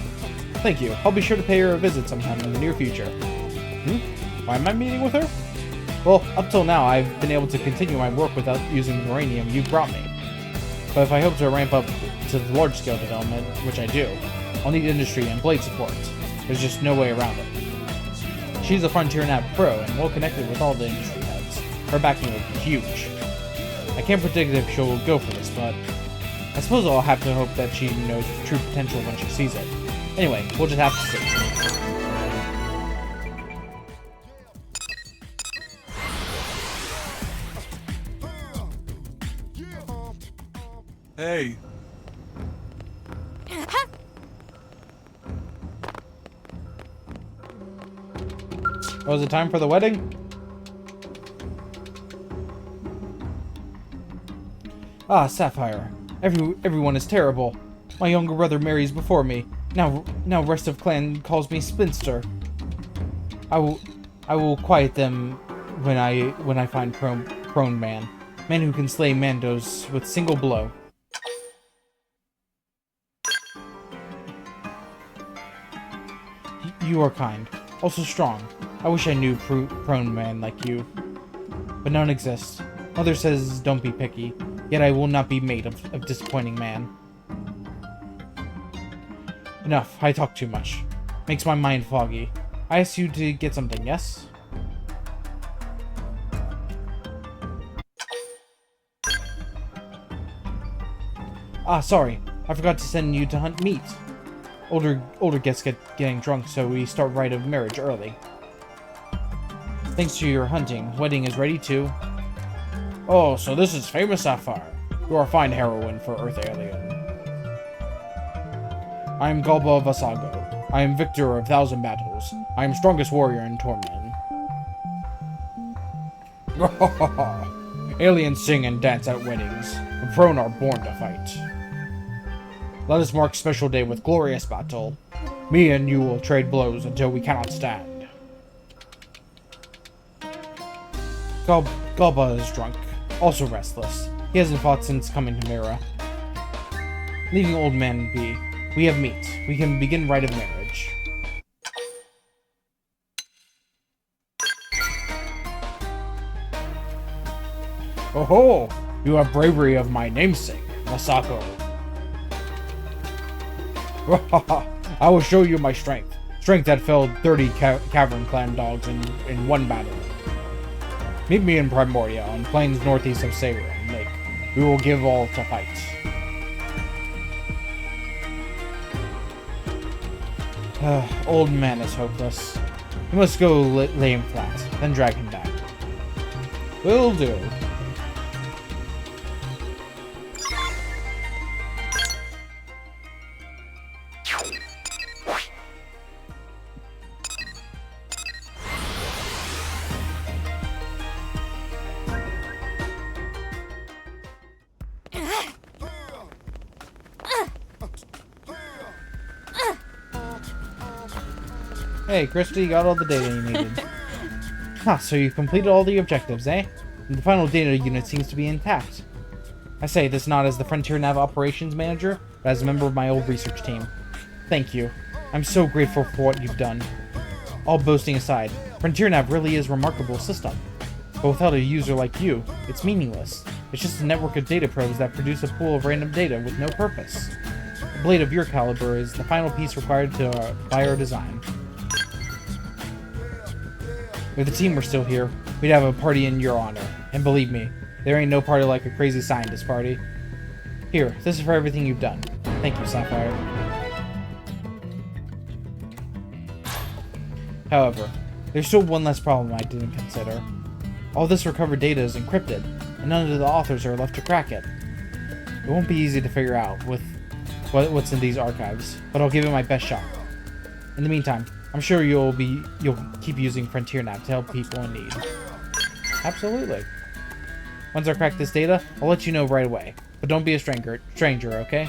Thank you, I'll be sure to pay her a visit sometime in the near future. Why am I meeting with her? Well, up till now, I've been able to continue my work without using the uranium you brought me. But if I hope to ramp up to the large-scale development, which I do, I'll need industry and blade support. There's just no way around it. She's a Frontier Nav Pro and well connected with all the industry heads. Her backing will be huge. I can't predict if she'll go for this, but I suppose I'll have to hope that she knows the true potential when she sees it. Anyway, we'll just have to see. Hey. Oh, is it time for the wedding? Ah, Sapphire. Everyone is terrible. My younger brother marries before me. Now rest of clan calls me spinster. I will quiet them when I find prone man who can slay Mandos with single blow. You are kind, also strong. I wish I knew prone man like you, but none exist. Mother says don't be picky, yet I will not be made of disappointing man. Enough, I talk too much. Makes my mind foggy. I asked you to get something, yes? Ah, sorry. I forgot to send you to hunt meat. Older guests getting drunk, so we start rite of marriage early. Thanks to your hunting, wedding is ready too. Oh, so this is famous Sapphire. You are a fine heroine for Earth alien. I am Galba of Asago. I am victor of 1,000 battles. I am strongest warrior in Torment. Aliens sing and dance at weddings. The prone are born to fight. Let us mark special day with glorious battle. Me and you will trade blows until we cannot stand. Galba is drunk, also restless. He hasn't fought since coming to Mira. Leaving old man be. We have meat. We can begin rite of marriage. Oh ho! You have bravery of my namesake, Masako. I will show you my strength. Strength that felled 30 Cavern Clan dogs in one battle. Meet me in Primordia, on plains northeast of Seirin Lake. We will give all to fight. Old man is hopeless. You must go lay him flat, then drag him back. Will do. Hey, Christy, you got all the data you needed. So you completed all the objectives, eh? And the final data unit seems to be intact. I say this not as the Frontier Nav Operations Manager, but as a member of my old research team. Thank you. I'm so grateful for what you've done. All boasting aside, Frontier Nav really is a remarkable system. But without a user like you, it's meaningless. It's just a network of data probes that produce a pool of random data with no purpose. A blade of your caliber is the final piece required by our design. If the team were still here, we'd have a party in your honor. And believe me, there ain't no party like a crazy scientist party. Here, this is for everything you've done. Thank you, Sci-Fi. However, there's still one less problem I didn't consider. All this recovered data is encrypted, and none of the authors are left to crack it. It won't be easy to figure out with what's in these archives, but I'll give it my best shot. In the meantime, I'm sure you'll keep using Frontier Nav to help people in need. Absolutely. Once I crack this data, I'll let you know right away. But don't be a stranger, okay?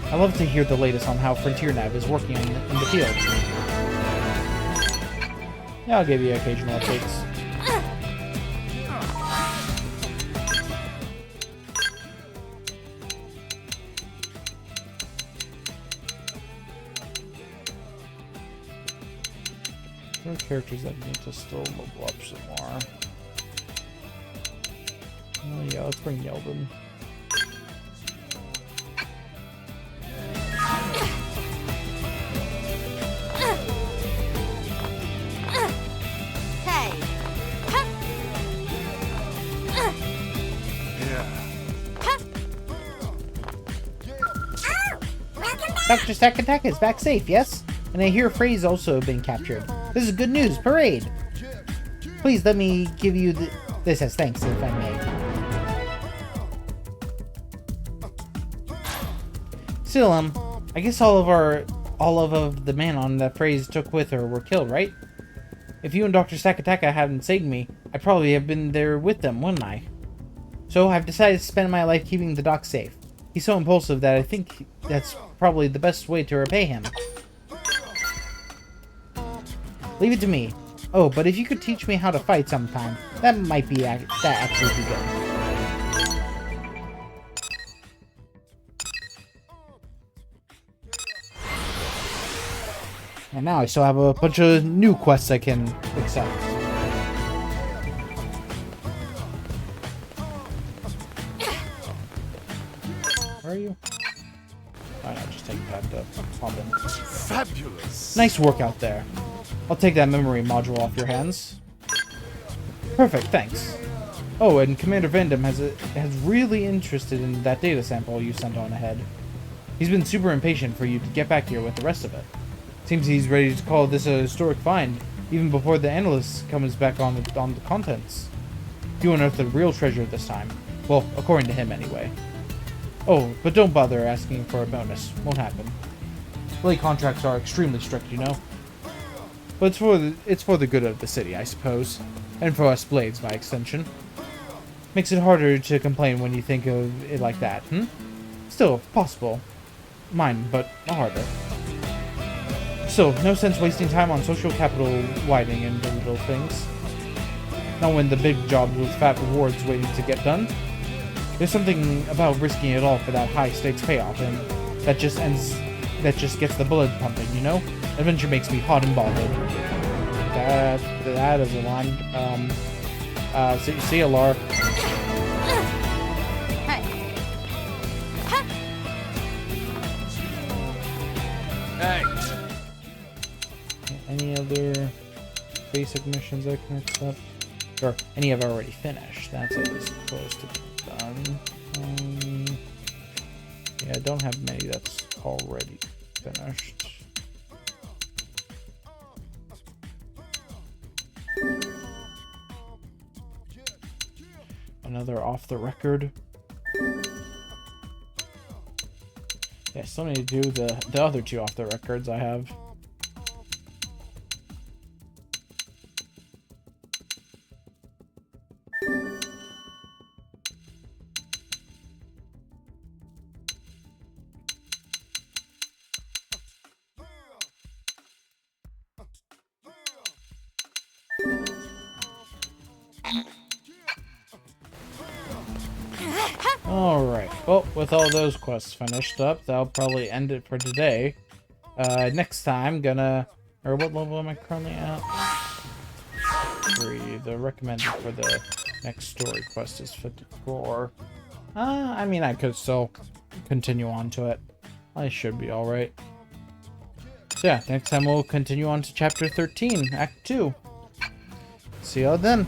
I love to hear the latest on how Frontier Nav is working in the field. Yeah, I'll give you occasional updates. There are characters that need to still level up some more. Oh yeah, let's bring Yeldon. Hey. Dr. Sakataka is back safe, yes? And I hear Frey's also been captured. This is good news. Parade! Please let me give you this as thanks, if I may. Still, I guess all of the men on that Frey's took with her were killed, right? If you and Dr. Sakataka hadn't saved me, I'd probably have been there with them, wouldn't I? So I've decided to spend my life keeping the doc safe. He's so impulsive that I think that's probably the best way to repay him. Leave it to me. Oh, but if you could teach me how to fight sometime, that might be actually be good. And now I still have a bunch of new quests I can accept. Where are you? Why not just take that to pump in? Fabulous. Nice work out there. I'll take that memory module off your hands. Perfect, thanks. Oh, and Commander Vandam has really interested in that data sample you sent on ahead. He's been super impatient for you to get back here with the rest of it. Seems he's ready to call this a historic find, even before the analyst comes back on the contents. You unearthed the real treasure this time. Well, according to him anyway. Oh, but don't bother asking for a bonus. Won't happen. Blade contracts are extremely strict, you know. But it's for the good of the city, I suppose. And for us Blades, by extension. Makes it harder to complain when you think of it like that, Still, possible. Mine, but harder. Still, no sense wasting time on social capital widening and the little things. Not when the big jobs with fat rewards waiting to get done. There's something about risking it all for that high-stakes payoff, and that just gets the blood pumping, you know? Adventure makes me hot and bothered. That is a line. See ya, Lar. Hey. Any other basic missions I can accept? or any I've already finished. That's at least close to done. Yeah, I don't have many that's already finished. Another off the record. Yeah, I still need to do the other two off the records I have. Alright, well, with all those quests finished up, that'll probably end it for today. Next time, or what level am I currently at? 3. The recommended for the next story quest is 54. I mean, I could still continue on to it. I should be alright. So yeah, next time we'll continue on to Chapter 13, Act 2. See y'all then.